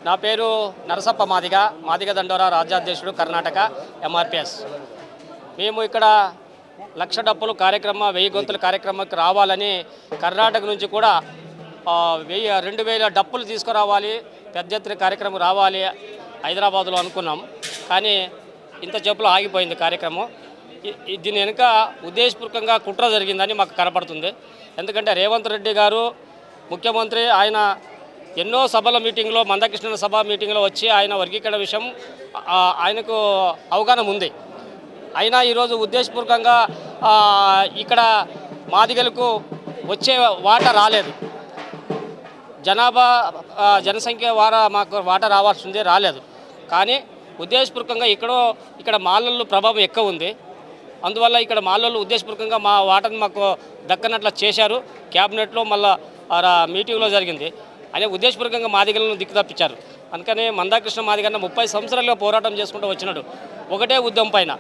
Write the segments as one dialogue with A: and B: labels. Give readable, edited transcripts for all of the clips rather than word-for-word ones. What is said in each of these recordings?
A: నా పేరు నరసప్ప మాదిగ దండోరా రాజ్యాధ్యక్షుడు కర్ణాటక ఎంఆర్పిఎస్. మేము ఇక్కడ లక్ష డప్పులు కార్యక్రమ 1000 గొంతుల కార్యక్రమానికి రావాలని కర్ణాటక నుంచి కూడా 2000 డప్పులు తీసుకురావాలి, పెద్ద ఎత్తున కార్యక్రమం రావాలి హైదరాబాద్లో అనుకున్నాం. కానీ ఇంత చెప్పులు ఆగిపోయింది కార్యక్రమం. దీని వెనుక ఉద్దేశపూర్వకంగా కుట్ర జరిగిందని మాకు కనపడుతుంది. ఎందుకంటే రేవంత్ రెడ్డి గారు ముఖ్యమంత్రి, ఆయన ఎన్నో సభల మీటింగ్లో, మందకృష్ణ సభ మీటింగ్లో వచ్చి ఆయన వర్గీకరణ విషయం ఆయనకు అవగాహన ఉంది. అయినా ఈరోజు ఉద్దేశపూర్వకంగా ఇక్కడ మాదిగలకు వచ్చే వాటా రాలేదు. జనసంఖ్య మాకు వాటా రావాల్సిందే, రాలేదు. కానీ ఉద్దేశపూర్వకంగా ఇక్కడ మాలల్లో ప్రభావం ఎక్కువ ఉంది. అందువల్ల ఇక్కడ మాలల్లో ఉద్దేశపూర్వకంగా మా వాటాను మాకు దక్కనట్లు చేశారు. క్యాబినెట్లో మళ్ళీ మీటింగ్లో జరిగింది. అనే ఉద్దేశపూర్వకంగా మాదిగలను దిక్కు తప్పించారు. అందుకని మందాకృష్ణ మాదిగన్న 30 సంవత్సరాలుగా పోరాటం చేసుకుంటూ వచ్చినాడు. ఒకటే ఉద్యమం పైన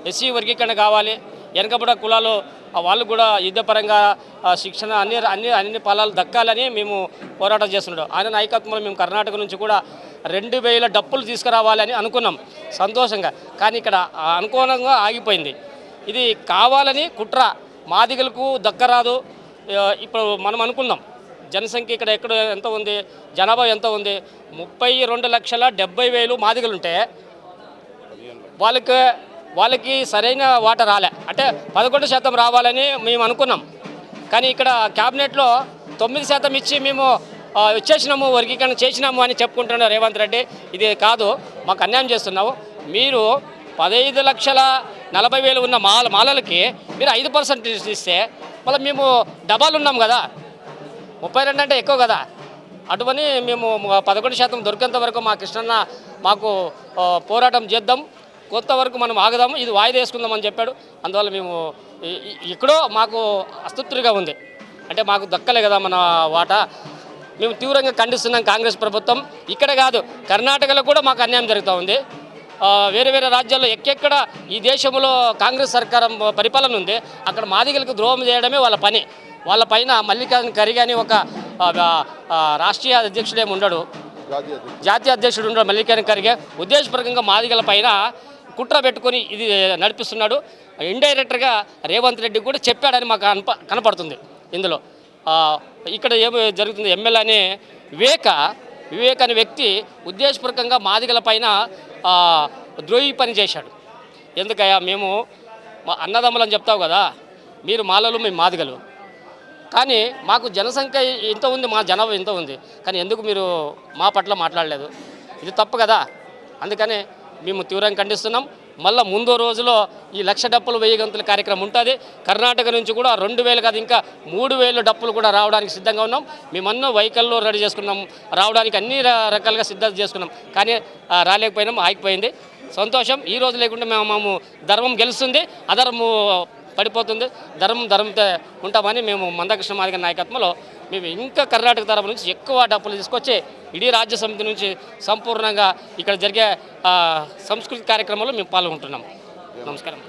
A: ఎస్సీ వర్గీకరణ కావాలి, వెనకబడ కులాలు వాళ్ళు కూడా యుద్ధపరంగా శిక్షణ అన్ని ఫలాలు దక్కాలని మేము పోరాటం చేస్తున్నాడు. ఆయన నాయకత్వంలో మేము కర్ణాటక నుంచి కూడా 2000 డప్పులు తీసుకురావాలని అనుకున్నాం సంతోషంగా. కానీ ఇక్కడ అనుకోనంగా ఆగిపోయింది. ఇది కావాలని కుట్ర, మాదిగలకు దక్కరాదు. ఇప్పుడు మనం అనుకున్నాం జనసంఖ్య ఇక్కడ ఎంత ఉంది, జనాభా ఎంత ఉంది, 32,70,000 మాదిగలు ఉంటే వాళ్ళకి సరైన వాటా రాలే. అంటే 11% రావాలని మేము అనుకున్నాం. కానీ ఇక్కడ క్యాబినెట్లో 9% ఇచ్చి మేము వచ్చేసినాము, వర్గీకరణ చేసినాము అని చెప్పుకుంటున్నారు రేవంత్ రెడ్డి. ఇది కాదు, మాకు అన్యాయం చేస్తున్నావు. మీరు 15,40,000 ఉన్న మాలలకి మీరు 5% ఇస్తే మళ్ళీ మేము డబాలు ఉన్నాం కదా, 32 అంటే ఎక్కువ కదా. అటువని మేము 11% దొరికేంత వరకు మా కృష్ణన్న మాకు పోరాటం చేద్దాం, కొంతవరకు మనం ఆగదాము, ఇది వాయిదా వేసుకుందామని చెప్పాడు. అందువల్ల మేము ఎక్కడో మాకు అస్తృప్తిగా ఉంది. అంటే మాకు దక్కలే కదా మన వాటా. మేము తీవ్రంగా ఖండిస్తున్నాం కాంగ్రెస్ ప్రభుత్వం. ఇక్కడ కాదు, కర్ణాటకలో కూడా మాకు అన్యాయం జరుగుతూ ఉంది. వేరే రాజ్యాల్లో ఎక్కెక్కడ ఈ దేశంలో కాంగ్రెస్ సర్కారం పరిపాలన ఉంది. అక్కడ మాదిగలకు ద్రోహం చేయడమే వాళ్ళ పని. వాళ్ళ పైన మల్లికార్జున ఖర్గే అని ఒక రాష్ట్రీయ అధ్యక్షుడేమి ఉండడు, జాతీయ అధ్యక్షుడు ఉండడు మల్లికార్జున ఖర్గే. ఉద్దేశపూర్వకంగా మాదిగల పైన కుట్ర పెట్టుకొని ఇది నడిపిస్తున్నాడు. ఇండైరెక్ట్గా రేవంత్ రెడ్డి కూడా చెప్పాడని మాకు కనపడుతుంది. ఇందులో ఇక్కడ ఏమి జరుగుతుంది, ఎమ్మెల్యే అనే వివేక్ అనే వ్యక్తి ఉద్దేశపూర్వకంగా మాదిగల పైన ద్రోహి పని చేశాడు. ఎందుకయ్యా, మేము అన్నదమ్ములని చెప్తావు కదా, మీరు మాలలు, మేము మాదిగలు. కానీ మాకు జనసంఖ్య ఇంత ఉంది, మా జనాభా ఇంత ఉంది, కానీ ఎందుకు మీరు మా పట్ల మాట్లాడలేదు? ఇది తప్పు కదా. అందుకని మేము తీవ్రంగా ఖండిస్తున్నాం. మళ్ళీ ముందో రోజులో ఈ 1,00,000 డప్పులు 1000 గంతుల కార్యక్రమం ఉంటుంది. కర్ణాటక నుంచి కూడా 2,000 కాదు, ఇంకా 3,000 డప్పులు కూడా రావడానికి సిద్ధంగా ఉన్నాం. మేమన్నో వెహికల్లో రెడీ చేసుకున్నాం, రావడానికి అన్ని రకాలుగా సిద్ధత చేసుకున్నాం. కానీ రాలేకపోయినాం, ఆగిపోయింది. సంతోషం. ఈ రోజు లేకుంటే మేము ధర్మం గెలుస్తుంది, అధర్మం పడిపోతుంది. ధర్మంతో ఉంటామని మేము మందకృష్ణ మాదిగ నాయకత్వంలో మేము ఇంకా కర్ణాటక తరపు నుంచి ఎక్కువ డప్పులు తీసుకొచ్చి ఇడీ రాజ్య సమితి నుంచి సంపూర్ణంగా ఇక్కడ జరిగే సంస్కృతి కార్యక్రమంలో మేము పాల్గొంటున్నాం. నమస్కారం.